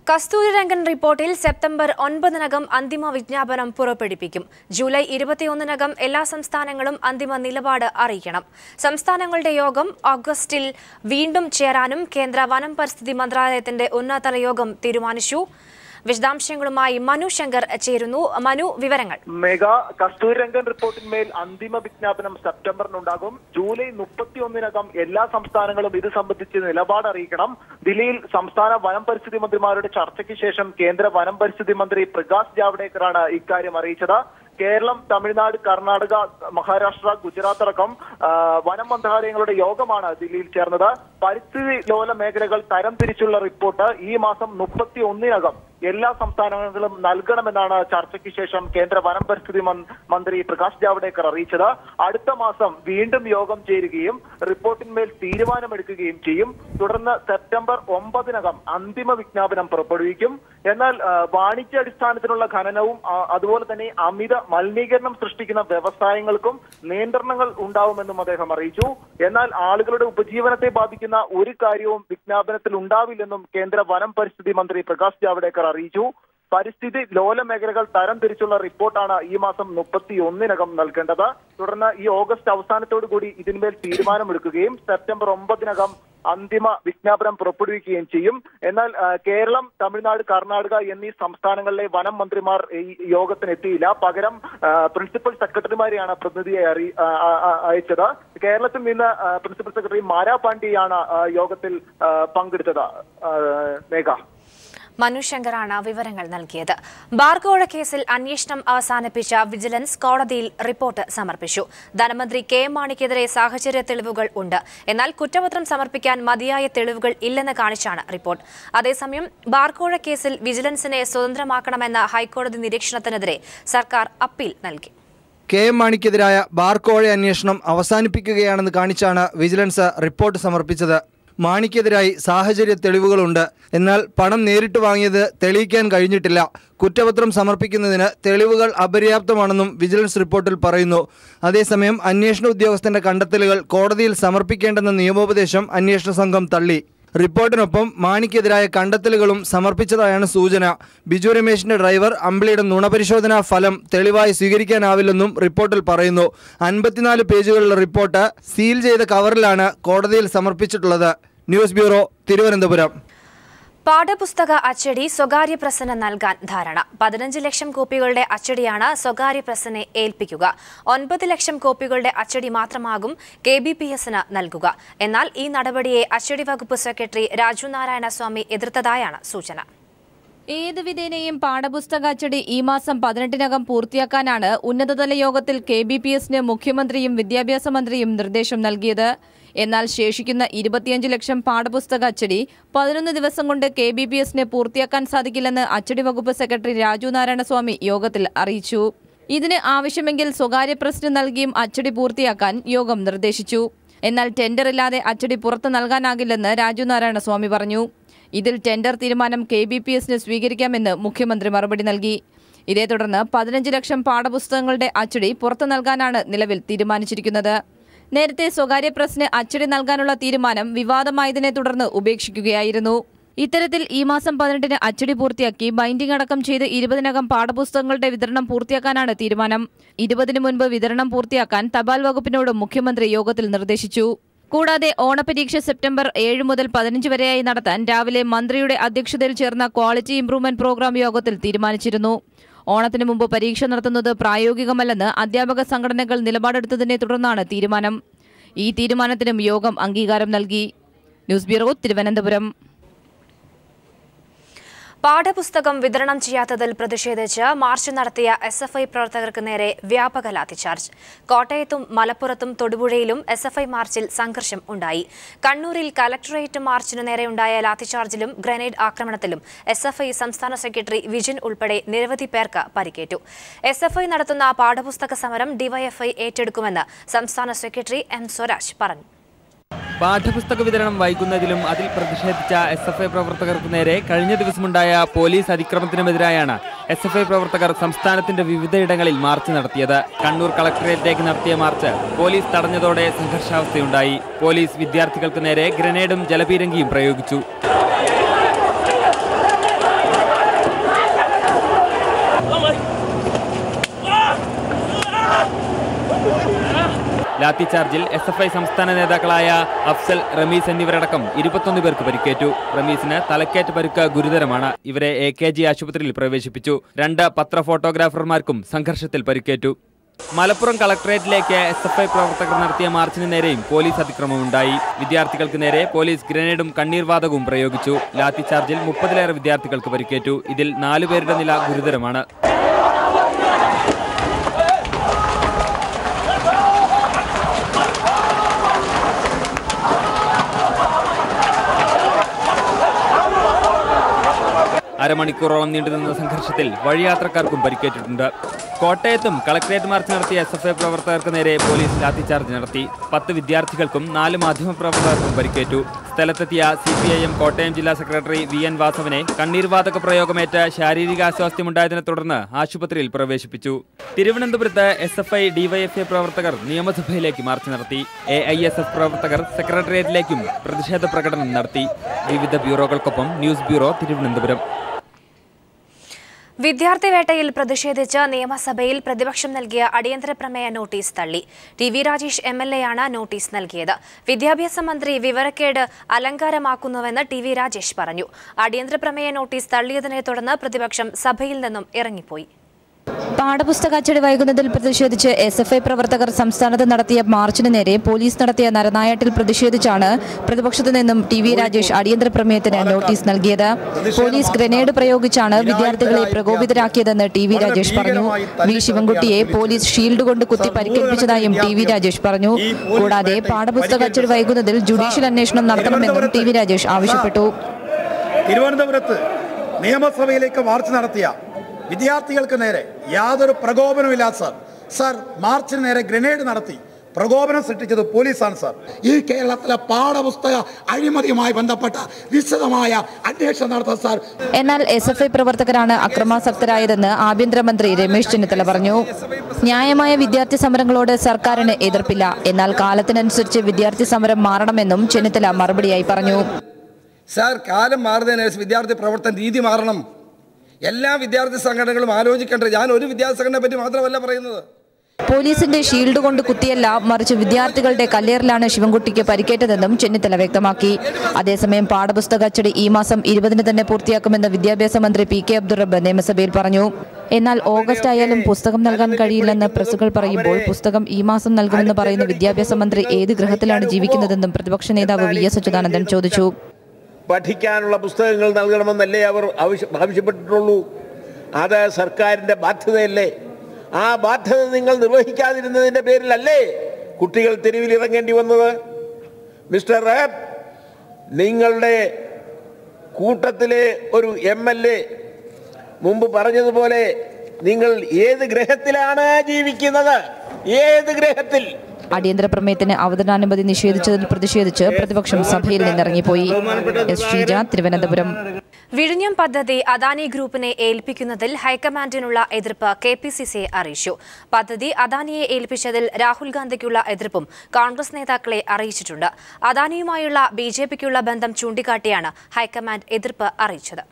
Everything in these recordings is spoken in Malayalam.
കസ്തൂരിരംഗൻ റിപ്പോർട്ടിൽ സെപ്റ്റംബർ 9-നകം അന്തിമ വിജ്ഞാപനം പുറപ്പെടുവിക്കും. ജൂലൈ 21-നകം എല്ലാ സംസ്ഥാനങ്ങളും അന്തിമ നിലപാട് അറിയിക്കണം. സംസ്ഥാനങ്ങളുടെ യോഗം ഓഗസ്റ്റിൽ വീണ്ടും ചേരാനും കേന്ദ്ര വനം പരിസ്ഥിതി മന്ത്രാലയത്തിന്റെ ഉന്നതതല യോഗം തീരുമാനിച്ചു. വിശദാംശങ്ങളുമായി മനു ശങ്കർ ചേരുന്നു. മനു, വിവരങ്ങൾ. മെഗാ കസ്തൂരിരംഗൻ റിപ്പോർട്ടിന്മേൽ അന്തിമ വിജ്ഞാപനം സെപ്റ്റംബറിനുണ്ടാകും. ജൂലൈ 31-നകം എല്ലാ സംസ്ഥാനങ്ങളും ഇത് സംബന്ധിച്ച് നിലപാട് അറിയിക്കണം. ദില്ലിയിൽ സംസ്ഥാന വനം പരിസ്ഥിതി മന്ത്രിമാരുടെ ചർച്ചയ്ക്ക് ശേഷം കേന്ദ്ര വനം പരിസ്ഥിതി മന്ത്രി പ്രകാശ് ജാവ്ദേക്കറാണ് ഇക്കാര്യം അറിയിച്ചത്. കേരളം, തമിഴ്നാട്, കർണാടക, മഹാരാഷ്ട്ര, ഗുജറാത്ത് അടക്കം വനം മന്ത്രാലയങ്ങളുടെ യോഗമാണ് ദില്ലിയിൽ ചേർന്നത്. പരിസ്ഥിതി ലോല മേഖലകൾ തരംതിരിച്ചുള്ള റിപ്പോർട്ട് ഈ മാസം 31-നകം എല്ലാ സംസ്ഥാനങ്ങളും നൽകണമെന്നാണ് ചർച്ചയ്ക്ക് ശേഷം കേന്ദ്ര വനം പരിസ്ഥിതി മന്ത്രി പ്രകാശ് ജാവ്ദേക്കർ അറിയിച്ചത്. അടുത്ത മാസം വീണ്ടും യോഗം ചേരുകയും റിപ്പോർട്ടിന്മേൽ തീരുമാനമെടുക്കുകയും ചെയ്യും. തുടർന്ന് സെപ്റ്റംബർ 9-നകം അന്തിമ വിജ്ഞാപനം പുറപ്പെടുവിക്കും. എന്നാൽ വാണിജ്യാടിസ്ഥാനത്തിനുള്ള ഖനനവും അതുപോലെ തന്നെ അമിത മലിനീകരണം സൃഷ്ടിക്കുന്ന വ്യവസായങ്ങൾക്കും നിയന്ത്രണങ്ങൾ ഉണ്ടാവുമെന്നും അദ്ദേഹം അറിയിച്ചു. എന്നാൽ ആളുകളുടെ ഉപജീവനത്തെ ബാധിക്കുന്ന ഒരു കാര്യവും വിജ്ഞാപനത്തിൽ ഉണ്ടാവില്ലെന്നും കേന്ദ്ര വനം പരിസ്ഥിതി മന്ത്രി പ്രകാശ് ജാവ്ദേക്കർ അറിയിച്ചു. പരിസ്ഥിതി ലോല മേഖലകൾ തരംതിരിച്ചുള്ള റിപ്പോർട്ടാണ് ഈ മാസം 31-നകം നൽകേണ്ടത്. തുടർന്ന് ഈ ഓഗസ്റ്റ് അവസാനത്തോടുകൂടി ഇതിന്മേൽ തീരുമാനമെടുക്കുകയും സെപ്റ്റംബർ 9-നകം അന്തിമ വിജ്ഞാപനം പുറപ്പെടുവിക്കുകയും ചെയ്യും. എന്നാൽ കേരളം, തമിഴ്നാട്, കർണാടക എന്നീ സംസ്ഥാനങ്ങളിലെ വനം മന്ത്രിമാർ ഈ യോഗത്തിന് എത്തിയില്ല. പകരം പ്രിൻസിപ്പൽ സെക്രട്ടറിമാരെയാണ് പ്രതിനിധിയെ അയച്ചത്. കേരളത്തിൽ നിന്ന് പ്രിൻസിപ്പൽ സെക്രട്ടറി മാരാ പാണ്ഡ്യയാണ് യോഗത്തിൽ പങ്കെടുത്തത്. മേഘ, മനു ശങ്കറാണ് വിവരങ്ങൾ നൽകിയത്. ബാർകോഴ കേസിൽ അന്വേഷണം അവസാനിപ്പിച്ച വിജിലൻസ് കോടതിയിൽ റിപ്പോർട്ട് സമർപ്പിച്ചു. ധനമന്ത്രി കെ എം മാണിക്കെതിരെ സാഹചര്യ തെളിവുകൾ ഉണ്ട്. എന്നാൽ കുറ്റപത്രം സമർപ്പിക്കാൻ മതിയായ തെളിവുകൾ ഇല്ലെന്ന് കാണിച്ചാണ് റിപ്പോർട്ട്. അതേസമയം ബാർകോഴ കേസിൽ വിജിലൻസിനെ സ്വതന്ത്രമാക്കണമെന്ന ഹൈക്കോടതി നിരീക്ഷണത്തിനെതിരെ സർക്കാർ അപ്പീൽ നൽകി. കെ എം മാണിക്കെതിരായ ബാർകോഴ അന്വേഷണം അവസാനിപ്പിക്കുകയാണെന്ന് കാണിച്ചാണ് വിജിലൻസ് റിപ്പോർട്ട് സമർപ്പിച്ചത്. മാണിക്കെതിരായി സാഹചര്യ തെളിവുകളുണ്ട്. എന്നാൽ പണം നേരിട്ട് വാങ്ങിയത് തെളിയിക്കാൻ കഴിഞ്ഞിട്ടില്ല. കുറ്റപത്രം സമർപ്പിക്കുന്നതിന് തെളിവുകൾ അപര്യാപ്തമാണെന്നും വിജിലൻസ് റിപ്പോർട്ടിൽ പറയുന്നു. അതേസമയം അന്വേഷണ ഉദ്യോഗസ്ഥന്റെ കണ്ടെത്തലുകൾ കോടതിയിൽ സമർപ്പിക്കേണ്ടെന്ന നിയമോപദേശം അന്വേഷണ സംഘം തള്ളി. റിപ്പോർട്ടിനൊപ്പം മാണിക്കെതിരായ കണ്ടെത്തലുകളും സമർപ്പിച്ചതായാണ് സൂചന. ബിജു രമേശിന്റെ ഡ്രൈവർ അമ്പിളിയുടെ നുണപരിശോധനാ ഫലം തെളിവായി സ്വീകരിക്കാനാവില്ലെന്നും റിപ്പോർട്ടിൽ പറയുന്നു. 54 പേജുകളുള്ള റിപ്പോർട്ട് സീൽ ചെയ്ത കവറിലാണ് കോടതിയിൽ സമർപ്പിച്ചിട്ടുള്ളത്. News bureau, Thiruvananthapuram. പാഠപുസ്തക അച്ചടി സ്വകാര്യ പ്രസ്സിന് നൽകാൻ ധാരണ. 15 ലക്ഷം കോപ്പികളുടെ അച്ചടിയാണ് സ്വകാര്യ പ്രസ്സിനെ ഏൽപ്പിക്കുക. 9 ലക്ഷം കോപ്പികളുടെ അച്ചടി മാത്രമാകും KBPSന് നൽകുക. എന്നാൽ ഈ നടപടിയെ അച്ചടി വകുപ്പ് സെക്രട്ടറി രാജു നാരായണസ്വാമി എതിർത്തതായാണ് സൂചന. ഏത് വിധേനയും പാഠപുസ്തക അച്ചടി ഈ മാസം 18-നകം പൂർത്തിയാക്കാനാണ് ഉന്നതതല യോഗത്തിൽ KBPSന് മുഖ്യമന്ത്രിയും വിദ്യാഭ്യാസ മന്ത്രിയും നിർദ്ദേശം നൽകിയത്. എന്നാൽ ശേഷിക്കുന്ന 25 ലക്ഷം പാഠപുസ്തക അച്ചടി 11 ദിവസം കൊണ്ട് KBPSന് പൂർത്തിയാക്കാൻ സാധിക്കില്ലെന്ന് അച്ചടി വകുപ്പ് സെക്രട്ടറി രാജു നാരായണസ്വാമി യോഗത്തിൽ അറിയിച്ചു. ഇതിന് ആവശ്യമെങ്കിൽ സ്വകാര്യ പ്രസ്സിന് നൽകിയും അച്ചടി പൂർത്തിയാക്കാൻ യോഗം നിർദ്ദേശിച്ചു. എന്നാൽ ടെൻഡറില്ലാതെ അച്ചടി പുറത്തു നൽകാനാകില്ലെന്ന് രാജു നാരായണസ്വാമി പറഞ്ഞു. ഇതിൽ ടെൻഡർ തീരുമാനം KBPSന് സ്വീകരിക്കാമെന്ന് മുഖ്യമന്ത്രി മറുപടി നൽകി. ഇതേ തുടർന്ന് 15 ലക്ഷം പാഠപുസ്തകങ്ങളുടെ അച്ചടി പുറത്തു നൽകാനാണ് നിലവിൽ തീരുമാനിച്ചിരിക്കുന്നത്. നേരത്തെ സ്വകാര്യ പ്രസ്സിന് അച്ചടി നൽകാനുള്ള തീരുമാനം വിവാദമായതിനെ തുടർന്ന് ഉപേക്ഷിക്കുകയായിരുന്നു. ഇത്തരത്തിൽ ഈ മാസം 18-ന് അച്ചടി പൂർത്തിയാക്കി ബൈൻഡിംഗ് അടക്കം ചെയ്ത് 20-നകം പാഠപുസ്തകങ്ങളുടെ വിതരണം പൂർത്തിയാക്കാനാണ് തീരുമാനം. 20-ന് മുൻപ് വിതരണം പൂർത്തിയാക്കാൻ തപാൽ വകുപ്പിനോട് മുഖ്യമന്ത്രി യോഗത്തിൽ നിർദ്ദേശിച്ചു. കൂടാതെ ഓണപരീക്ഷ സെപ്റ്റംബർ 7 മുതൽ 15 വരെയായി നടത്താൻ രാവിലെ മന്ത്രിയുടെ അധ്യക്ഷതയിൽ ചേർന്ന ക്വാളിറ്റി ഇംപ്രൂവ്മെന്റ് പ്രോഗ്രാം യോഗത്തിൽ തീരുമാനിച്ചിരുന്നു. ഓണത്തിന് മുമ്പ് പരീക്ഷ നടത്തുന്നത് പ്രായോഗികമല്ലെന്ന് അധ്യാപക സംഘടനകൾ നിലപാടെടുത്തതിനെ തുടർന്നാണ് തീരുമാനം. ഈ തീരുമാനത്തിനും യോഗം അംഗീകാരം നൽകി. News bureau, Thiruvananthapuram. പാഠപുസ്തകം വിതരണം ചെയ്യാത്തതിൽ പ്രതിഷേധിച്ച് മാർച്ച് നടത്തിയ SFI പ്രവർത്തകർക്ക് നേരെ വ്യാപക ലാത്തിച്ചാർജ്. കോട്ടയത്തും മലപ്പുറത്തും തൊടുപുഴയിലും SFI മാർച്ചിൽ സംഘർഷം ഉണ്ടായി. കണ്ണൂരിൽ കലക്ടറേറ്റ് മാർച്ചിനു നേരെയുണ്ടായ ലാത്തിച്ചാർജിലും ഗ്രനേഡ് ആക്രമണത്തിലും SFI സംസ്ഥാന സെക്രട്ടറി വിജിൻ ഉൾപ്പെടെ നിരവധി പേർക്ക് പരിക്കേറ്റു. SFI നടത്തുന്ന പാഠപുസ്തക സമരം DYFI ഏറ്റെടുക്കുമെന്ന് സംസ്ഥാന സെക്രട്ടറി M സ്വരാജ് പറഞ്ഞു. പാഠപുസ്തക വിതരണം വൈകുന്നതിലും അതിൽ പ്രതിഷേധിച്ച SFI പ്രവർത്തകർക്ക് നേരെ കഴിഞ്ഞ ദിവസമുണ്ടായ പോലീസ് അതിക്രമത്തിനുമെതിരായാണ് SFI പ്രവർത്തകർ സംസ്ഥാനത്തിന്റെ വിവിധയിടങ്ങളിൽ മാർച്ച് നടത്തിയത്. കണ്ണൂർ കളക്ടറേറ്റിലേക്ക് നടത്തിയ മാർച്ച് പോലീസ് തടഞ്ഞതോടെ സംഘർഷാവസ്ഥയുണ്ടായി. പോലീസ് വിദ്യാർത്ഥികൾക്ക് നേരെ ഗ്രനേഡും ജലപീരങ്കിയും പ്രയോഗിച്ചു. ലാത്തിചാർജിൽ SFI സംസ്ഥാന നേതാക്കളായ അഫ്സൽ, റമീസ് എന്നിവരടക്കം 21 പേർക്ക് പരിക്കേറ്റു. റമീസിന് തലക്കേറ്റ പരുക്ക് ഗുരുതരമാണ്. ഇവരെ AKG ആശുപത്രിയിൽ പ്രവേശിപ്പിച്ചു. 2 പത്ര ഫോട്ടോഗ്രാഫർമാർക്കും സംഘർഷത്തിൽ പരിക്കേറ്റു. മലപ്പുറം കളക്ടറേറ്റിലേക്ക് SFI പ്രവർത്തകർ നടത്തിയ മാർച്ചിന് നേരെയും പോലീസ് അതിക്രമമുണ്ടായി. വിദ്യാർത്ഥികൾക്ക് നേരെ പോലീസ് ഗ്രനേഡും കണ്ണീർവാതകവും പ്രയോഗിച്ചു. ലാത്തിചാർജിൽ 30-ലേറെ വിദ്യാർത്ഥികൾക്ക് പരിക്കേറ്റു. ഇതിൽ 4 പേരുടെ നില ഗുരുതരമാണ്. അരമണിക്കൂറോളം നീണ്ടുനിന്ന സംഘർഷത്തിൽ വഴിയാത്രക്കാർക്കും പരിക്കേറ്റിട്ടുണ്ട്. കോട്ടയത്തും കളക്ടറേറ്റ് മാർച്ച് നടത്തിയ SFI പ്രവർത്തകർക്ക് നേരെ പോലീസ് ലാത്തിചാർജ് നടത്തി. 10 വിദ്യാർത്ഥികൾക്കും 4 മാധ്യമപ്രവർത്തകർക്കും പരിക്കേറ്റു. സ്ഥലത്തെത്തിയ CPIM കോട്ടയം ജില്ലാ സെക്രട്ടറി VN വാസവനെ കണ്ണീർവാതക പ്രയോഗമേറ്റ് ശാരീരികാസ്വാസ്ഥ്യമുണ്ടായതിനെ തുടർന്ന് ആശുപത്രിയിൽ പ്രവേശിപ്പിച്ചു. തിരുവനന്തപുരത്ത് SFI DYFI പ്രവർത്തകർ നിയമസഭയിലേക്ക് മാർച്ച് നടത്തി. AISF പ്രവർത്തകർ സെക്രട്ടേറിയറ്റിലേക്കും പ്രതിഷേധ പ്രകടനം നടത്തി. വിവിധ ബ്യൂറോകൾക്കൊപ്പം ന്യൂസ് ബ്യൂറോ, തിരുവനന്തപുരം. വിദ്യാർത്ഥി വേട്ടയിൽ പ്രതിഷേധിച്ച് നിയമസഭയിൽ പ്രതിപക്ഷം നൽകിയ അടിയന്തര പ്രമേയ നോട്ടീസ് തള്ളി. TV രാജേഷ് MLA ആണ് നോട്ടീസ് നൽകിയത്. വിദ്യാഭ്യാസ മന്ത്രി വിവരക്കേട് അലങ്കാരമാക്കുന്നുവെന്ന് TV രാജേഷ് പറഞ്ഞു. അടിയന്തര പ്രമേയ നോട്ടീസ് തള്ളിയതിനെ തുടർന്ന് പ്രതിപക്ഷം സഭയിൽ നിന്നും ഇറങ്ങിപ്പോയി. പാഠപുസ്തക അച്ചടി വൈകുന്നതിൽ പ്രതിഷേധിച്ച് SFI പ്രവർത്തകർ സംസ്ഥാനത്ത് നടത്തിയ മാർച്ചിന് നേരെ പോലീസ് നടത്തിയ നരനായാട്ടിൽ പ്രതിഷേധിച്ചാണ് പ്രതിപക്ഷത്തു നിന്നും TV രാജേഷ് അടിയന്തര പ്രമേയത്തിന് നോട്ടീസ് നൽകിയത്. പോലീസ് ഗ്രനേഡ് പ്രയോഗിച്ചാണ് വിദ്യാർത്ഥികളെ പ്രകോപിതരാക്കിയതെന്ന് TV രാജേഷ് പറഞ്ഞു. V ശിവൻകുട്ടിയെ പോലീസ് ഷീൽഡ് കൊണ്ട് കുത്തി പരിക്കേൽപ്പിച്ചതായും TV രാജേഷ് പറഞ്ഞു. കൂടാതെ പാഠപുസ്തക അച്ചടി വൈകുന്നതിൽ ജുഡീഷ്യൽ അന്വേഷണം നടത്തണമെന്നും TV രാജേഷ് ആവശ്യപ്പെട്ടു. തിരുവനന്തപുരത്ത് നിയമസഭയിലേക്ക് മാർച്ച് നടത്തിയ വിദ്യാർത്ഥികൾക്ക് നേരെ യാതൊരു പ്രകോപനമില്ല സർ. മാർച്ചിന് നേരെ ഗ്രനേഡ് നടത്തി പ്രകോപനം സൃഷ്ടിച്ചത് പോലീസാണ് സർ. ഈ കേരളത്തിലെ പാഠപുസ്തക അഴിമതിയുമായി ബന്ധപ്പെട്ട വിശദമായ അന്വേഷണം നടത്താൻ സർ. എന്നാൽ SFI പ്രവർത്തകരാണ് അക്രമാസക്തരായതെന്ന് ആഭ്യന്തരമന്ത്രി രമേശ് ചെന്നിത്തല പറഞ്ഞു. ന്യായമായ വിദ്യാർത്ഥി സമരങ്ങളോട് സർക്കാരിന് എതിർപ്പില്ല. എന്നാൽ കാലത്തിനനുസരിച്ച് വിദ്യാർത്ഥി സമരം മാറണമെന്നും ചെന്നിത്തല മറുപടിയായി പറഞ്ഞു. സർ, കാലം മാറുന്നതിനനുസരിച്ച് വിദ്യാർത്ഥി പ്രവർത്തന രീതി മാറണം. എല്ലാ വിദ്യാർത്ഥി സംഘടനകളും ആലോചിക്കേണ്ടത്. ഞാൻ ഒരു വിദ്യാർത്ഥി സംഘടനയെ പറ്റി മാത്രമല്ല പറയുന്നത്. പോലീസിന്റെ ഷീൽഡ് കൊണ്ട് കുത്തിയല്ല, മറിച്ച് വിദ്യാർത്ഥികളുടെ കല്ലേറിലാണ് ശിവൻകുട്ടിക്ക് പരിക്കേറ്റതെന്നും ചെന്നിത്തല വ്യക്തമാക്കി. അതേസമയം പാഠപുസ്തക അച്ചടി ഈ മാസം 20-ന് തന്നെ പൂർത്തിയാക്കുമെന്ന് വിദ്യാഭ്യാസ മന്ത്രി PK അബ്ദുൾ റബ്ബ് നിയമസഭയിൽ പറഞ്ഞു. എന്നാൽ ഓഗസ്റ്റ് ആയാലും പുസ്തകം നൽകാൻ കഴിയില്ലെന്ന് പ്രസുകൾ പറയുമ്പോൾ പുസ്തകം ഈ മാസം നൽകുമെന്ന് പറയുന്ന വിദ്യാഭ്യാസ മന്ത്രി ഏത് ഗ്രഹത്തിലാണ് ജീവിക്കുന്നതെന്നും പ്രതിപക്ഷ നേതാവ് VS അച്യുതാനന്ദൻ ചോദിച്ചു. പഠിക്കാനുള്ള പുസ്തകങ്ങൾ നൽകണമെന്നല്ലേ അവർ ആവശ്യപ്പെട്ടിട്ടുള്ളൂ. അത് സർക്കാരിൻ്റെ ബാധ്യതയല്ലേ? ആ ബാധ്യത നിങ്ങൾ നിർവഹിക്കാതിരുന്നതിൻ്റെ പേരിലല്ലേ കുട്ടികൾ തെരുവിലിറങ്ങേണ്ടി വന്നത്? മിസ്റ്റർ റാബ്, നിങ്ങളുടെ കൂട്ടത്തിലെ ഒരു MLA മുമ്പ് പറഞ്ഞതുപോലെ നിങ്ങൾ ഏത് ഗ്രഹത്തിലാണ് ജീവിക്കുന്നത്? ഏത് ഗ്രഹത്തിൽ? അടിയന്തര പ്രമേയത്തിന് അവതരണാനുമതി നിഷേധിച്ചതിൽ പ്രതിഷേധിച്ച് പ്രതിപക്ഷം സഭയിൽ നിന്നിറങ്ങിപ്പോയി. ശ്രീജ, തിരുവനന്തപുരം. വിഴിഞ്ഞം പദ്ധതി അദാനി ഗ്രൂപ്പിനെ ഏൽപ്പിക്കുന്നതിൽ ഹൈക്കമാൻഡിനുള്ള എതിർപ്പ് KPCCയെ അറിയിച്ചു. പദ്ധതി അദാനിയെ ഏൽപ്പിച്ചതിൽ രാഹുൽ ഗാന്ധിക്കുള്ള എതിർപ്പും കോൺഗ്രസ് നേതാക്കളെ അറിയിച്ചിട്ടുണ്ട്. അദാനിയുമായുള്ള BJPക്കുള്ള ബന്ധം ചൂണ്ടിക്കാട്ടിയാണ് ഹൈക്കമാൻഡ് എതിർപ്പ് അറിയിച്ചത്.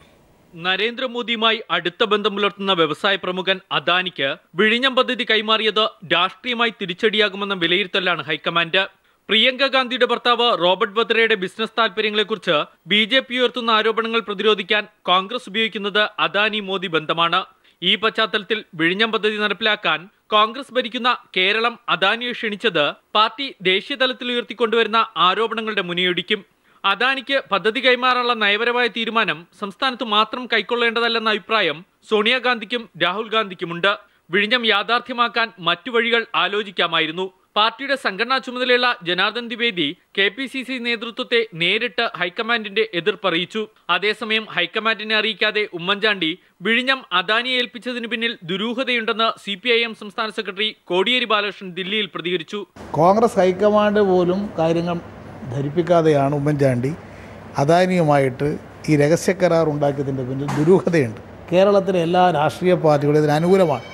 നരേന്ദ്രമോദിയുമായി അടുത്ത ബന്ധം പുലർത്തുന്ന വ്യവസായ പ്രമുഖൻ അദാനിക്ക് വിഴിഞ്ഞം പദ്ധതി കൈമാറിയത് രാഷ്ട്രീയമായി തിരിച്ചടിയാകുമെന്ന വിലയിരുത്തലാണ് ഹൈക്കമാൻഡ്. പ്രിയങ്ക ഗാന്ധിയുടെ ഭർത്താവ് റോബർട്ട് വദ്രയുടെ ബിസിനസ് താൽപര്യങ്ങളെക്കുറിച്ച് BJP ഉയർത്തുന്ന ആരോപണങ്ങൾ പ്രതിരോധിക്കാൻ കോൺഗ്രസ് ഉപയോഗിക്കുന്നത് അദാനി മോദി ബന്ധമാണ്. ഈ പശ്ചാത്തലത്തിൽ വിഴിഞ്ഞം പദ്ധതി നടപ്പിലാക്കാൻ കോൺഗ്രസ് ഭരിക്കുന്ന കേരളം അദാനിയെ ക്ഷണിച്ചത് പാർട്ടി ദേശീയ തലത്തിൽ ഉയർത്തിക്കൊണ്ടുവരുന്ന ആരോപണങ്ങളുടെ മുനയൊടിക്കും. അദാനിക്ക് പദ്ധതി കൈമാറാനുള്ള നയപരമായ തീരുമാനം സംസ്ഥാനത്ത് മാത്രം കൈക്കൊള്ളേണ്ടതല്ലെന്ന അഭിപ്രായം സോണിയാഗാന്ധിക്കും രാഹുൽ ഗാന്ധിക്കുമുണ്ട്. വിഴിഞ്ഞം യാഥാർത്ഥ്യമാക്കാൻ മറ്റു വഴികൾ ആലോചിക്കാമായിരുന്നു. പാർട്ടിയുടെ സംഘടനാ ചുമതലയുള്ള ജനാർദ്ദൻ ദ്വിവേദി KPCC നേതൃത്വത്തെ നേരിട്ട് ഹൈക്കമാൻഡിന്റെ എതിർപ്പറിയിച്ചു. അതേസമയം ഹൈക്കമാൻഡിനെ അറിയിക്കാതെ ഉമ്മൻചാണ്ടി വിഴിഞ്ഞം അദാനിയെ ഏൽപ്പിച്ചതിന് പിന്നിൽ ദുരൂഹതയുണ്ടെന്ന് CPIM സംസ്ഥാന സെക്രട്ടറി കോടിയേരി ബാലകൃഷ്ണൻ ദില്ലിയിൽ പ്രതികരിച്ചു. കോൺഗ്രസ് ഹൈക്കമാൻഡ് പോലും കാര്യങ്ങൾ ധരിപ്പിക്കാതെയാണ് ഉമ്മൻചാണ്ടി അദാനിയുമായിട്ട് ഈ രഹസ്യ കരാർ ഉണ്ടാക്കിയതിൻ്റെ പിന്നിൽ ദുരൂഹതയുണ്ട്. കേരളത്തിലെ എല്ലാ രാഷ്ട്രീയ പാർട്ടികളും ഇതിന് അനുകൂലമാണ്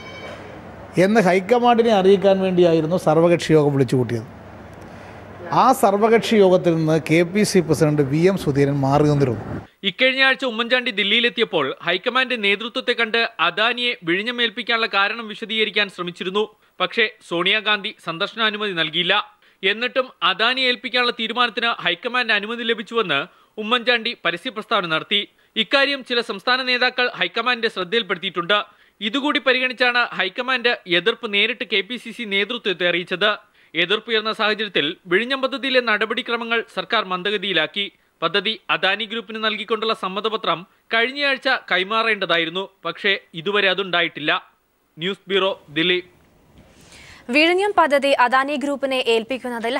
എന്ന് ഹൈക്കമാൻഡിനെ അറിയിക്കാൻ വേണ്ടിയായിരുന്നു സർവകക്ഷി യോഗം വിളിച്ചു കൂട്ടിയത്. ആ സർവകക്ഷി യോഗത്തിൽ നിന്ന് KPCC പ്രസിഡന്റ് VM സുധീരൻ മാറി നിന്നിരുന്നു. ഇക്കഴിഞ്ഞ ആഴ്ച ഉമ്മൻചാണ്ടി ദില്ലിയിലെത്തിയപ്പോൾ ഹൈക്കമാൻഡ് നേതൃത്വത്തെ കണ്ട് അദാനിയെ വിഴിഞ്ഞമേൽപ്പിക്കാനുള്ള കാരണം വിശദീകരിക്കാൻ ശ്രമിച്ചിരുന്നു. പക്ഷേ സോണിയാഗാന്ധി സന്ദർശനാനുമതി നൽകിയില്ല. എന്നിട്ടും അദാനിയെ ഏൽപ്പിക്കാനുള്ള തീരുമാനത്തിന് ഹൈക്കമാൻഡ് അനുമതി ലഭിച്ചുവെന്ന് ഉമ്മൻചാണ്ടി പരസ്യപ്രസ്താവന നടത്തി. ഇക്കാര്യം ചില സംസ്ഥാന നേതാക്കൾ ഹൈക്കമാൻഡിന്റെ ശ്രദ്ധയിൽപ്പെടുത്തിയിട്ടുണ്ട്. ഇതുകൂടി പരിഗണിച്ചാണ് ഹൈക്കമാൻഡ് എതിർപ്പ് നേരിട്ട് KPCC നേതൃത്വത്തെ അറിയിച്ചത്. എതിർപ്പുയർന്ന സാഹചര്യത്തിൽ വിഴിഞ്ഞം പദ്ധതിയിലെ നടപടിക്രമങ്ങൾ സർക്കാർ മന്ദഗതിയിലാക്കി. പദ്ധതി അദാനി ഗ്രൂപ്പിന് നൽകിക്കൊണ്ടുള്ള സമ്മതപത്രം കഴിഞ്ഞയാഴ്ച കൈമാറേണ്ടതായിരുന്നു. പക്ഷേ ഇതുവരെ അതുണ്ടായിട്ടില്ല. News bureau, Delhi. വിഴിഞ്ഞം പദ്ധതി അദാനി ഗ്രൂപ്പിനെ ഏൽപ്പിക്കുന്നതിൽ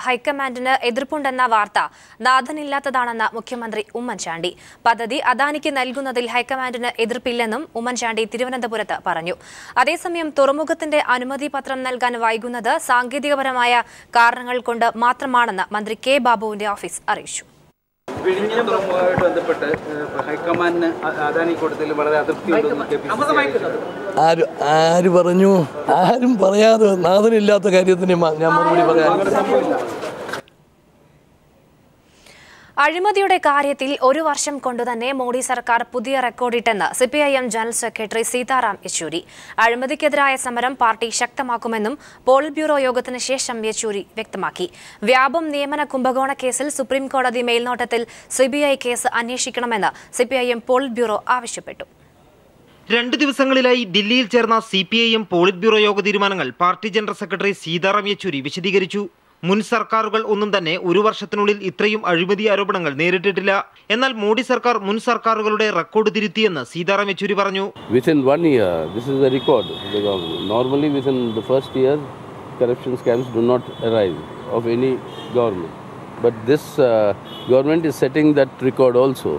ഹൈക്കമാൻഡിന് എതിർപ്പുണ്ടെന്ന വാർത്ത നാഥനില്ലാത്തതാണെന്ന് മുഖ്യമന്ത്രി ഉമ്മൻചാണ്ടി. പദ്ധതി അദാനിക്ക് നൽകുന്നതിൽ ഹൈക്കമാൻഡിന് എതിർപ്പില്ലെന്നും ഉമ്മൻചാണ്ടി തിരുവനന്തപുരത്ത് പറഞ്ഞു. അതേസമയം തുറമുഖത്തിന്റെ അനുമതി പത്രം നൽകാൻ വൈകുന്നത് സാങ്കേതികപരമായ കാരണങ്ങൾ കൊണ്ട് മാത്രമാണെന്ന് മന്ത്രി കെ ബാബുവിന്റെ ഓഫീസ് അറിയിച്ചു. വിഴിഞ്ഞം തുറമുഖവുമായിട്ട് ബന്ധപ്പെട്ട് ഹൈക്കമാൻഡിന് അദാനി കൊടുത്തതിൽ വളരെ ആര് പറഞ്ഞു? ആരും പറയാതെ നാഥനില്ലാത്ത കാര്യത്തിന് ഞാൻ മറുപടി പറയാൻ. അഴിമതിയുടെ കാര്യത്തിൽ 1 വർഷം കൊണ്ടുതന്നെ മോഡി സർക്കാർ പുതിയ റെക്കോർഡിട്ടെന്ന് CPIM general secretary Sitaram Yechury. അഴിമതിക്കെതിരായ സമരം പാർട്ടി ശക്തമാക്കുമെന്നും പോളിറ്റ് ബ്യൂറോ യോഗത്തിന് ശേഷം യെച്ചൂരി വ്യക്തമാക്കി. വ്യാപം നിയമന കുംഭകോണ കേസിൽ സുപ്രീംകോടതി മേൽനോട്ടത്തിൽ CBI കേസ് അന്വേഷിക്കണമെന്ന് CPIM പോളിറ്റ് ബ്യൂറോ ആവശ്യപ്പെട്ടു. 2 ദിവസങ്ങളിലായി ദില്ലിയിൽ ചേർന്ന CPIM പോളിറ്റ് ബ്യൂറോ യോഗ തീരുമാനങ്ങൾ party general secretary Sitaram Yechury വിശദീകരിച്ചു. മുൻ സർക്കാരുകൾ ഒന്നും തന്നെ 1 വർഷത്തിനുള്ളിൽ ഇത്രയും അഴിമതി ആരോപണങ്ങൾ നേരിട്ടിട്ടില്ല. എന്നാൽ മോഡി സർക്കാർ മുൻ സർക്കാരുകളുടെ റെക്കോർഡ് തിരുത്തിയെന്ന് സീതാറാം യെച്ചൂരി പറഞ്ഞു. Within 1 year, this is a record of the government. Normally within the first year, corruption scams do not arise of any government. But this government is setting that record also,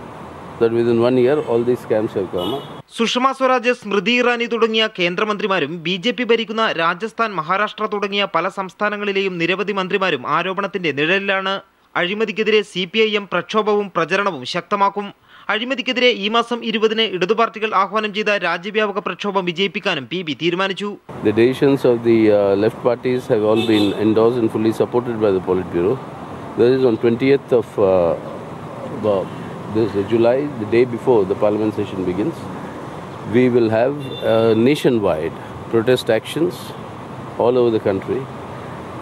that within 1 year all these scams have come up. Sushma Swaraj, Smriti Irani തുടങ്ങിയ കേന്ദ്രമന്ത്രിമാരും BJP ഭരിക്കുന്ന രാജസ്ഥാൻ, മഹാരാഷ്ട്ര തുടങ്ങിയ പല സംസ്ഥാനങ്ങളിലെയും നിരവധി മന്ത്രിമാരും ആരോപണത്തിന്റെ നിഴലിലാണ്. അഴിമതിക്കെതിരെ CPIM പ്രക്ഷോഭവും പ്രചരണവും ശക്തമാക്കും. അഴിമതിക്കെതിരെ ഈ മാസം 20-ന് ഇടതുപാർട്ടികൾ ആഹ്വാനം ചെയ്ത രാജ്യവ്യാപക പ്രക്ഷോഭം വിജയിപ്പിക്കാനും PB തീരുമാനിച്ചു. The decisions of the left parties have all been endorsed and fully supported by the Politburo. There is on 20th of this July, the day before the parliament session begins, we will have nationwide protest actions all over the country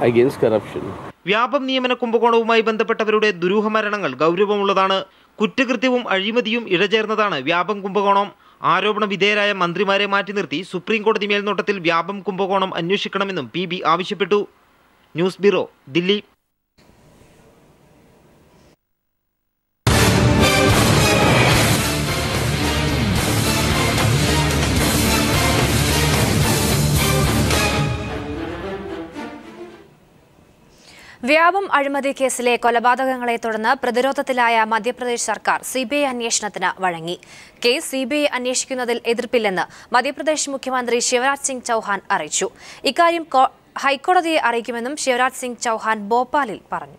against corruption. Vyapam നിയമന കുംഭകോണവുമായി ബന്ധപ്പെട്ടവരുടെ ദുരൂഹമരണങ്ങൾ ഗൗരവമുള്ളതാണ്. കുറ്റകൃത്യവും അഴിമതിയും ഇഴചേർന്നതാണ് വ്യാപം കുംഭകോണം. ആരോപണ വിധേയരായ മന്ത്രിമാരെ മാറ്റി നിർത്തി സുപ്രീംകോടതി മേൽനോട്ടത്തിൽ വ്യാപം കുംഭകോണം അന്വേഷിക്കണമെന്നും PB ആവശ്യപ്പെട്ടു. News bureau, Delhi. വ്യാപം അഴിമതി കേസിലെ കൊലപാതകങ്ങളെ തുടർന്ന് പ്രതിരോധത്തിലായ മധ്യപ്രദേശ് സർക്കാർ CBI അന്വേഷണത്തിന് വഴങ്ങി. കേസ് CBI അന്വേഷിക്കുന്നതിൽ എതിർപ്പില്ലെന്ന് മധ്യപ്രദേശ് മുഖ്യമന്ത്രി ശിവരാജ് സിംഗ് ചൌഹാൻ അറിയിച്ചു. ഇക്കാര്യം ഹൈക്കോടതിയെ അറിയിക്കുമെന്നും ശിവരാജ് സിംഗ് ചൌഹാൻ ഭോപ്പാലിൽ പറഞ്ഞു.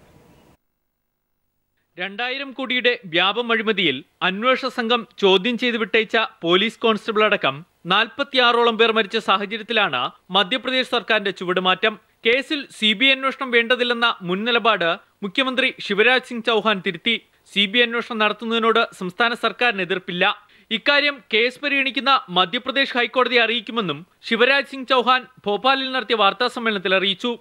2000 കോടിയുടെ വ്യാപം അഴിമതിയിൽ അന്വേഷണ സംഘം ചോദ്യം ചെയ്ത് വിട്ടയച്ച പോലീസ് കോൺസ്റ്റബിൾ അടക്കം 46ഓളം പേർ മരിച്ച സാഹചര്യത്തിലാണ് മധ്യപ്രദേശ് സർക്കാരിന്റെ ചുവടുമാറ്റം. കേസിൽ CBI അന്വേഷണം വേണ്ടതില്ലെന്ന മുൻ നിലപാട് മുഖ്യമന്ത്രി ശിവരാജ് സിംഗ് ചൌഹാൻ തിരുത്തി. CBI അന്വേഷണം നടത്തുന്നതിനോട് സംസ്ഥാന സർക്കാരിന് എതിർപ്പില്ല. ഇക്കാര്യം കേസ് പരിഗണിക്കുന്ന മധ്യപ്രദേശ് ഹൈക്കോടതിയെ അറിയിക്കുമെന്നും ശിവരാജ് സിംഗ് ചൌഹാൻ ഭോപ്പാലിൽ നടത്തിയ വാർത്താസമ്മേളനത്തിൽ അറിയിച്ചു.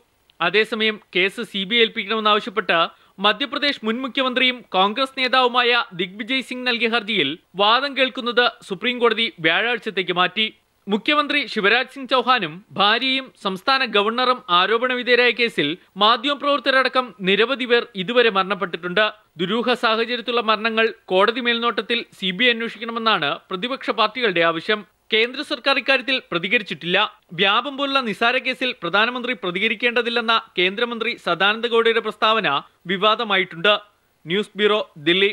അതേസമയം കേസ് CBI ഏൽപ്പിക്കണമെന്നാവശ്യപ്പെട്ട് മധ്യപ്രദേശ് മുൻ മുഖ്യമന്ത്രിയും കോൺഗ്രസ് നേതാവുമായ ദിഗ്വിജയ് സിംഗ് നൽകിയ ഹർജിയിൽ വാദം കേൾക്കുന്നത് സുപ്രീംകോടതി വ്യാഴാഴ്ചത്തേക്ക് മാറ്റി. മുഖ്യമന്ത്രി ശിവരാജ് സിംഗ് ചൌഹാനും ഭാര്യയും സംസ്ഥാന ഗവർണറും ആരോപണ വിധേയരായ കേസിൽ മാധ്യമപ്രവർത്തകരടക്കം നിരവധി പേർ ഇതുവരെ മരണപ്പെട്ടിട്ടുണ്ട്. ദുരൂഹ സാഹചര്യത്തിലുള്ള മരണങ്ങൾ കോടതി മേൽനോട്ടത്തിൽ CBI അന്വേഷിക്കണമെന്നാണ് പ്രതിപക്ഷ പാർട്ടികളുടെ ആവശ്യം. കേന്ദ്ര സർക്കാർ ഇക്കാര്യത്തിൽ പ്രതികരിച്ചിട്ടില്ല. വ്യാപം പോലുള്ള നിസാര കേസിൽ പ്രധാനമന്ത്രി പ്രതികരിക്കേണ്ടതില്ലെന്ന കേന്ദ്രമന്ത്രി സദാനന്ദ ഗൌഡയുടെ പ്രസ്താവന വിവാദമായിട്ടുണ്ട്. News bureau, Dilli.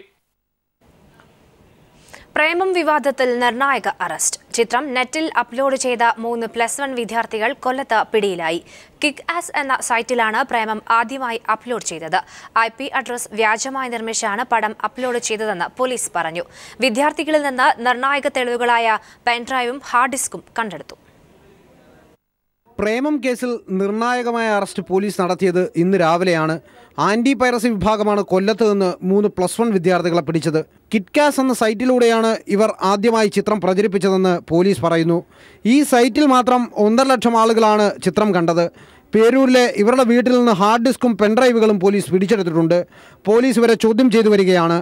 പ്രേമം വിവാദത്തിൽ നിർണായക അറസ്റ്റ്. ചിത്രം നെറ്റിൽ അപ്ലോഡ് ചെയ്ത 3 +1 വിദ്യാർത്ഥികൾ കൊല്ലത്ത് പിടിയിലായി. കിക്ക് ആസ് എന്ന സൈറ്റിലാണ് പ്രേമം ആദ്യമായി അപ്ലോഡ് ചെയ്തത്. IP അഡ്രസ് വ്യാജമായി നിർമ്മിച്ചാണ് പടം അപ്ലോഡ് ചെയ്തതെന്ന് പോലീസ് പറഞ്ഞു. വിദ്യാർത്ഥികളിൽ നിന്ന് നിർണായക തെളിവുകളായ പെൻഡ്രൈവും ഹാർഡ് ഡിസ്കും കണ്ടെടുത്തു. പ്രേമം കേസിൽ നിർണായകമായ അറസ്റ്റ് പോലീസ് നടത്തിയത് ഇന്ന് രാവിലെയാണ്. ആൻറ്റി പൈറസി വിഭാഗമാണ് കൊല്ലത്ത് നിന്ന് 3 +1 വിദ്യാർത്ഥികളെ പിടിച്ചത്. കിറ്റ്കാസ് എന്ന സൈറ്റിലൂടെയാണ് ഇവർ ആദ്യമായി ചിത്രം പ്രചരിപ്പിച്ചതെന്ന് പോലീസ് പറയുന്നു. ഈ സൈറ്റിൽ മാത്രം 1.5 ലക്ഷം ആളുകളാണ് ചിത്രം കണ്ടത്. പേരൂരിലെ ഇവരുടെ വീട്ടിൽ നിന്ന് ഹാർഡ് ഡിസ്കും പെൻഡ്രൈവുകളും പോലീസ് പിടിച്ചെടുത്തിട്ടുണ്ട്. പോലീസ് ഇവരെ ചോദ്യം ചെയ്തു വരികയാണ്.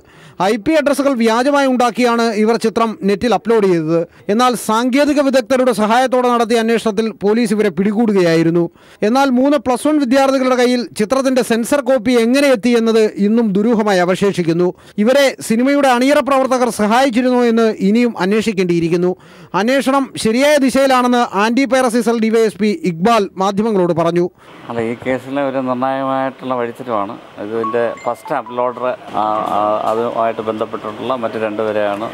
IP അഡ്രസ്സുകൾ വ്യാജമായി ഉണ്ടാക്കിയാണ് ഇവർ ചിത്രം നെറ്റിൽ അപ്ലോഡ് ചെയ്തത്. എന്നാൽ സാങ്കേതിക വിദഗ്ധരുടെ സഹായത്തോടെ നടത്തിയ അന്വേഷണത്തിൽ പോലീസ് ഇവരെ പിടികൂടുകയായിരുന്നു. എന്നാൽ 3 +1 വിദ്യാർത്ഥികളുടെ കയ്യിൽ ചിത്രത്തിൻ്റെ സെൻസർ കോപ്പി എങ്ങനെ എത്തി എന്നത് ഇന്നും ദുരൂഹമായി അവശേഷിക്കുന്നു. ഇവരെ സിനിമയുടെ അണിയറ പ്രവർത്തകർ സഹായിച്ചിരുന്നോ എന്ന് ഇനിയും അന്വേഷിക്കേണ്ടിയിരിക്കുന്നു. അന്വേഷണം ശരിയായ ദിശയിലാണെന്ന് anti piracy cell DYSP Iqbal മാധ്യമങ്ങളോട് പറഞ്ഞു. അല്ല, ഈ കേസിലെ ഒരു നിർണായകമായിട്ടുള്ള വഴിത്തിരിവാണ്. ഇതിൻ്റെ ഫസ്റ്റ് അപ്ലോഡർ അതുമായിട്ട് ബന്ധപ്പെട്ടിട്ടുള്ള മറ്റ് 2 പേരെയാണ്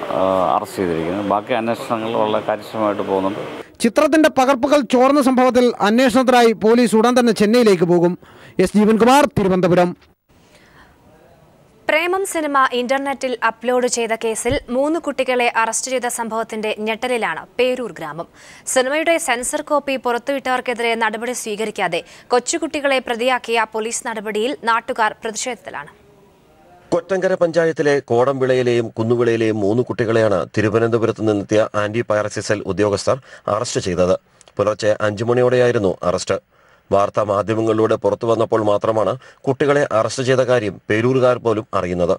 അറസ്റ്റ് ചെയ്തിരിക്കുന്നത്. ബാക്കി അന്വേഷണങ്ങൾ വളരെ കാര്യക്ഷമമായിട്ട് പോകുന്നുണ്ട്. ചിത്രത്തിന്റെ പകർപ്പുകൾ ചോർന്ന സംഭവത്തിൽ അന്വേഷണത്തിനായി പോലീസ് ഉടൻ തന്നെ ചെന്നൈയിലേക്ക് പോകും. S. ജീവൻകുമാർ, തിരുവനന്തപുരം. പ്രേമം സിനിമ ഇന്റർനെറ്റിൽ അപ്ലോഡ് ചെയ്ത കേസിൽ 3 കുട്ടികളെ അറസ്റ്റ് ചെയ്ത സംഭവത്തിന്റെ ഞെട്ടലിലാണ് പേരൂർ ഗ്രാമം. സിനിമയുടെ സെൻസർ കോപ്പി പുറത്തുവിട്ടവർക്കെതിരെ നടപടി സ്വീകരിക്കാതെ കൊച്ചുകുട്ടികളെ പ്രതിയാക്കിയ പോലീസ് നടപടിയിൽ നാട്ടുകാർ പ്രതിഷേധത്തിലാണ്. കൊറ്റങ്കര പഞ്ചായത്തിലെ കോടംവിളയിലെയും കുന്നുവിളയിലെയും 3 കുട്ടികളെയാണ് തിരുവനന്തപുരത്ത് നിന്നെത്തിയ ആന്റി പൈറസി സെൽ ഉദ്യോഗസ്ഥർ അറസ്റ്റ് ചെയ്തത്. പുലർച്ചെ 5 മണിയോടെയായിരുന്നു അറസ്റ്റ്. വാർത്താ മാധ്യമങ്ങളിലൂടെ പുറത്തു വന്നപ്പോൾ മാത്രമാണ് കുട്ടികളെ അറസ്റ്റ് ചെയ്ത കാര്യം പേരൂരുകാർ പോലും അറിയുന്നത്.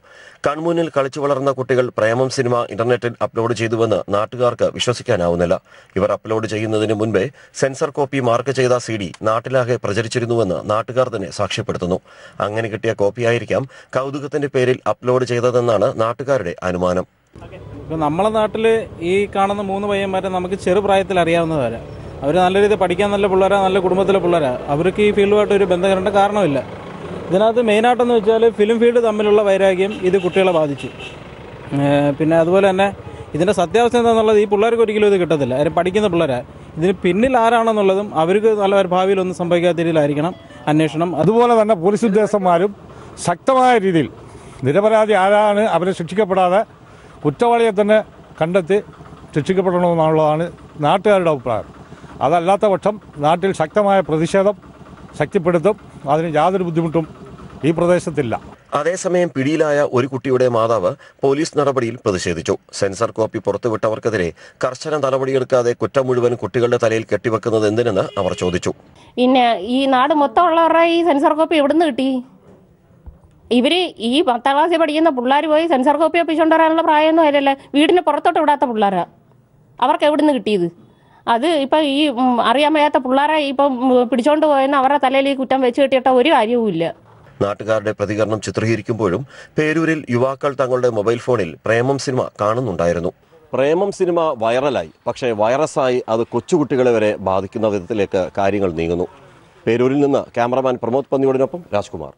കൺമുന്നിൽ കളിച്ചു വളർന്ന കുട്ടികൾ പ്രേമം സിനിമ ഇന്റർനെറ്റിൽ അപ്ലോഡ് ചെയ്തുവെന്ന് നാട്ടുകാർക്ക് വിശ്വസിക്കാനാവുന്നില്ല. ഇവർ അപ്ലോഡ് ചെയ്യുന്നതിന് മുൻപേ സെൻസർ കോപ്പി മാർക്ക് ചെയ്ത CD നാട്ടിലാകെ പ്രചരിച്ചിരുന്നുവെന്ന് നാട്ടുകാർ തന്നെ സാക്ഷ്യപ്പെടുത്തുന്നു. അങ്ങനെ കിട്ടിയ കോപ്പിയായിരിക്കാം കൗതുകത്തിന്റെ പേരിൽ അപ്ലോഡ് ചെയ്തതെന്നാണ് നാട്ടുകാരുടെ അനുമാനം. നമ്മളെ നാട്ടിൽ ഈ കാണുന്ന 3 പയ്യന്മാരെ നമുക്ക് ചെറുപ്രായത്തിൽ അറിയാവുന്നവരാ. അവർ നല്ല രീതിയിൽ പഠിക്കാൻ നല്ല പിള്ളേരാണ്, നല്ല കുടുംബത്തിലെ പിള്ളേരാണ്. അവർക്ക് ഈ ഫീൽഡുമായിട്ട് ഒരു ബന്ധം വരേണ്ട കാരണമില്ല. ഇതിനകത്ത് മെയിനായിട്ടെന്ന് വെച്ചാൽ ഫിലിം ഫീൽഡ് തമ്മിലുള്ള വൈരാഗ്യം ഇത് കുട്ടികളെ ബാധിച്ചു. പിന്നെ അതുപോലെ തന്നെ ഇതിൻ്റെ സത്യാവസ്ഥ എന്താണെന്നുള്ളത് ഈ പിള്ളേർക്ക് ഒരിക്കലും ഇത് കിട്ടത്തില്ല. അവർ പഠിക്കുന്ന പിള്ളേരാണ്. ഇതിന് പിന്നിൽ ആരാണെന്നുള്ളതും അവർക്ക് നല്ല ഭാവിയിൽ ഒന്നും സംഭവിക്കാത്ത രീതിയിലായിരിക്കണം അന്വേഷണം. അതുപോലെ തന്നെ പോലീസ് ഉദ്യോഗസ്ഥന്മാരും ശക്തമായ രീതിയിൽ നിരപരാധി ആരാണ് അവരെ ശിക്ഷിക്കപ്പെടാതെ കുറ്റവാളിയെ തന്നെ കണ്ടെത്തി ശിക്ഷിക്കപ്പെടണമെന്നുള്ളതാണ് നാട്ടുകാരുടെ അഭിപ്രായം. അതല്ലാത്ത പക്ഷം നാട്ടിൽ ശക്തമായ പ്രതിഷേധം ശക്തിപ്പെടുത്തും. അതിന് യാതൊരു ബുദ്ധിമുട്ടും ഈ പ്രദേശത്തില്ല. അതേസമയം പിടിയിലായ ഒരു കുട്ടിയുടെ മാതാവ് പോലീസ് നടപടിയിൽ പ്രതിഷേധിച്ചു. സെൻസർ കോപ്പി പുറത്തുവിട്ടവർക്കെതിരെ കർശന നടപടിയെടുക്കാതെ കുറ്റം മുഴുവൻ കുട്ടികളുടെ തലയിൽ കെട്ടിവെക്കുന്നത് എന്തിനെന്ന് അവർ ചോദിച്ചു. പിന്നെ ഈ നാട് മൊത്തം ഉള്ളവരുടെ ഈ സെൻസർ കോപ്പി എവിടുന്ന് കിട്ടി? ഇവർ ഈ 10ാം ക്ലാസ്സിൽ പഠിക്കുന്ന പിള്ളേർ പോയി സെൻസർ കോപ്പി ഒപ്പിച്ചുകൊണ്ട് വരാനുള്ള പ്രായമൊന്നും അതിലല്ല. വീടിന് പുറത്തോട്ട് വിടാത്ത പിള്ളേരാണ്. അവർക്ക് എവിടുന്ന് കിട്ടിയത്? അത് ഇപ്പം ഈ അറിയാൻ വയ്യാത്ത പിള്ളേരെ ഇപ്പം പിടിച്ചോണ്ട് പോയെന്ന് അവരുടെ തലയിൽ ഈ കുറ്റം വെച്ച് കിട്ടിയിട്ട ഒരു കാര്യവുമില്ല. നാട്ടുകാരുടെ പ്രതികരണം ചിത്രീകരിക്കുമ്പോഴും പേരൂരിൽ യുവാക്കൾ തങ്ങളുടെ മൊബൈൽ ഫോണിൽ പ്രേമം സിനിമ കാണുന്നുണ്ടായിരുന്നു. പ്രേമം സിനിമ വൈറലായി. പക്ഷേ വൈറസായി അത് കൊച്ചുകുട്ടികളെ വരെ ബാധിക്കുന്ന വിധത്തിലേക്ക് കാര്യങ്ങൾ നീങ്ങുന്നു. പേരൂരിൽ നിന്ന് ക്യാമറമാൻ പ്രമോദ് പന്നിയോടിനൊപ്പം രാജ്കുമാർ.